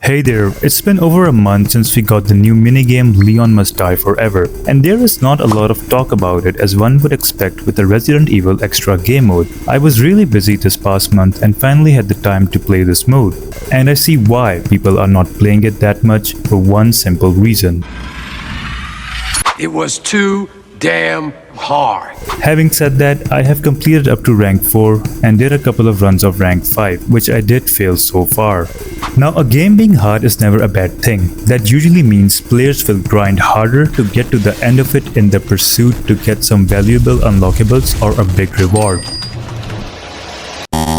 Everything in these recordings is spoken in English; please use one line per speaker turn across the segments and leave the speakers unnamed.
Hey there, it's been over a month since we got the new minigame Leon Must Die Forever, and there is not a lot of talk about it as one would expect with the Resident Evil Extra game mode. I was really busy this past month and finally had the time to play this mode, and I see why people are not playing it that much for one simple reason.
It was too damn hard.
Having said that, I have completed up to rank 4 and did a couple of runs of rank 5, which I did fail so far. Now, a game being hard is never a bad thing. That usually means players will grind harder to get to the end of it in the pursuit to get some valuable unlockables or a big reward.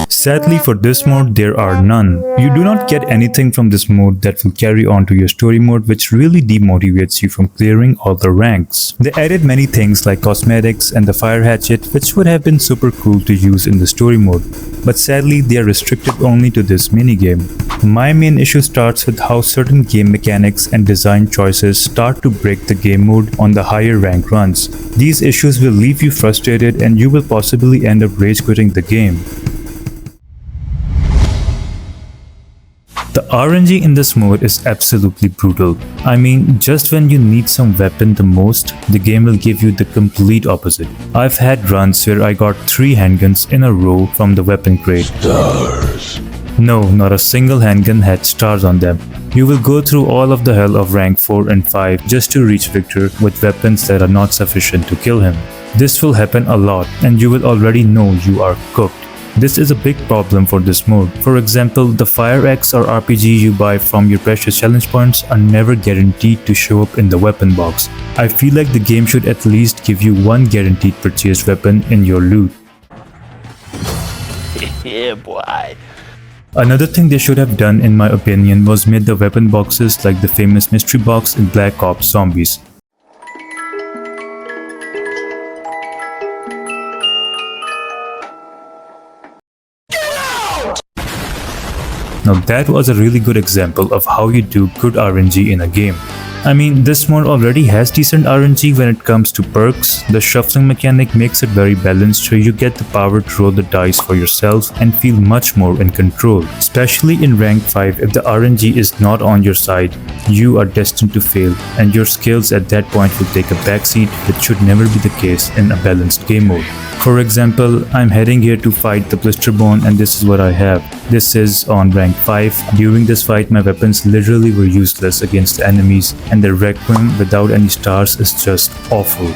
Sadly for this mode, there are none. You do not get anything from this mode that will carry on to your story mode, which really demotivates you from clearing all the ranks. They added many things like cosmetics and the fire hatchet, which would have been super cool to use in the story mode, but sadly they are restricted only to this minigame. My main issue starts with how certain game mechanics and design choices start to break the game mode on the higher rank runs. These issues will leave you frustrated and you will possibly end up rage quitting the game. The RNG in this mode is absolutely brutal. I mean, just when you need some weapon the most, the game will give you the complete opposite. I've had runs where I got 3 handguns in a row from the weapon crate.
Stars.
No, not a single handgun had stars on them. You will go through all of the hell of rank 4 and 5 just to reach Victor with weapons that are not sufficient to kill him. This will happen a lot and you will already know you are cooked. This is a big problem for this mode. For example, the fire axe or RPG you buy from your precious challenge points are never guaranteed to show up in the weapon box. I feel like the game should at least give you one guaranteed purchased weapon in your loot.
Yeah, boy.
Another thing they should have done in my opinion was made the weapon boxes like the famous mystery box in Black Ops Zombies. Now that was a really good example of how you do good RNG in a game. I mean, this mode already has decent RNG when it comes to perks. The shuffling mechanic makes it very balanced so you get the power to roll the dice for yourself and feel much more in control. Especially in rank 5, if the RNG is not on your side, you are destined to fail and your skills at that point will take a backseat, which should never be the case in a balanced game mode. For example, I'm heading here to fight the Blisterbone and this is what I have. This is on rank 5. During this fight, my weapons literally were useless against the enemies and the Requiem without any stars is just awful.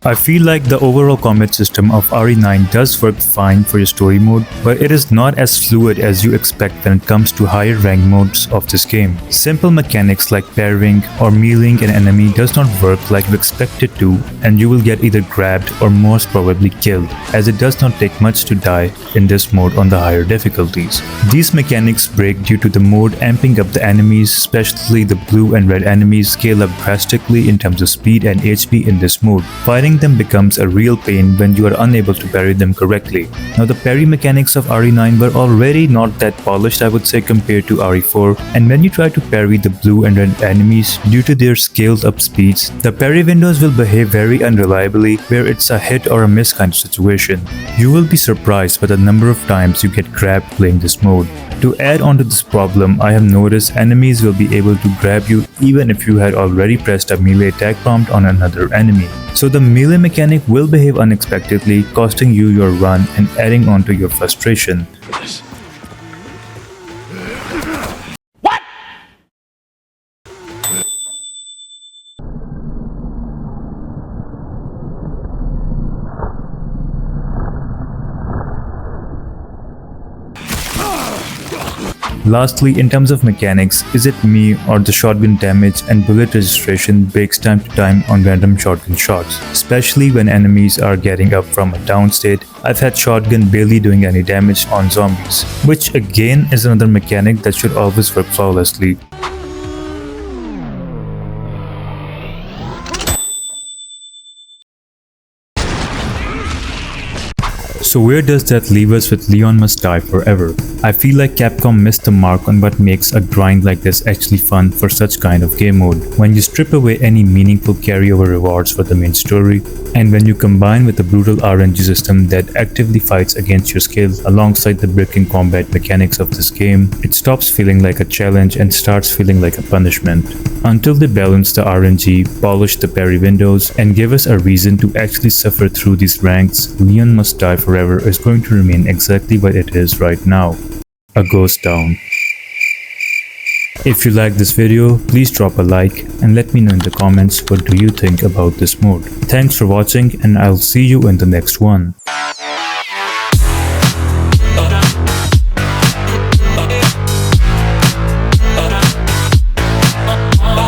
I feel like the overall combat system of RE9 does work fine for your story mode, but it is not as fluid as you expect when it comes to higher rank modes of this game. Simple mechanics like parrying or meleeing an enemy does not work like you expect it to, and you will get either grabbed or most probably killed, as it does not take much to die in this mode on the higher difficulties. These mechanics break due to the mode amping up the enemies, especially the blue and red enemies scale up drastically in terms of speed and HP in this mode. Fighting them becomes a real pain when you are unable to parry them correctly. Now the parry mechanics of RE9 were already not that polished, I would say, compared to RE4, and when you try to parry the blue and red enemies due to their scaled up speeds, the parry windows will behave very unreliably where it's a hit or a miss kind of situation. You will be surprised by the number of times you get grabbed playing this mode. To add on to this problem, I have noticed enemies will be able to grab you even if you had already pressed a melee attack prompt on another enemy. So the melee mechanic will behave unexpectedly, costing you your run and adding on to your frustration. Lastly, in terms of mechanics, is it me or the shotgun damage and bullet registration breaks time to time on random shotgun shots, especially when enemies are getting up from a down state. I've had shotgun barely doing any damage on zombies, which again is another mechanic that should always work flawlessly. So where does that leave us with Leon Must Die Forever? I feel like Capcom missed the mark on what makes a grind like this actually fun for such kind of game mode. When you strip away any meaningful carryover rewards for the main story, And when you combine with a brutal RNG system that actively fights against your skill alongside the breaking combat mechanics of this game, it stops feeling like a challenge and starts feeling like a punishment. Until they balance the RNG, polish the parry windows, and give us a reason to actually suffer through these ranks, Leon Must Die Forever is going to remain exactly what it is right now, a ghost town. If you like this video, please drop a like and let me know in the comments what do you think about this mode. Thanks for watching and I'll see you in the next one.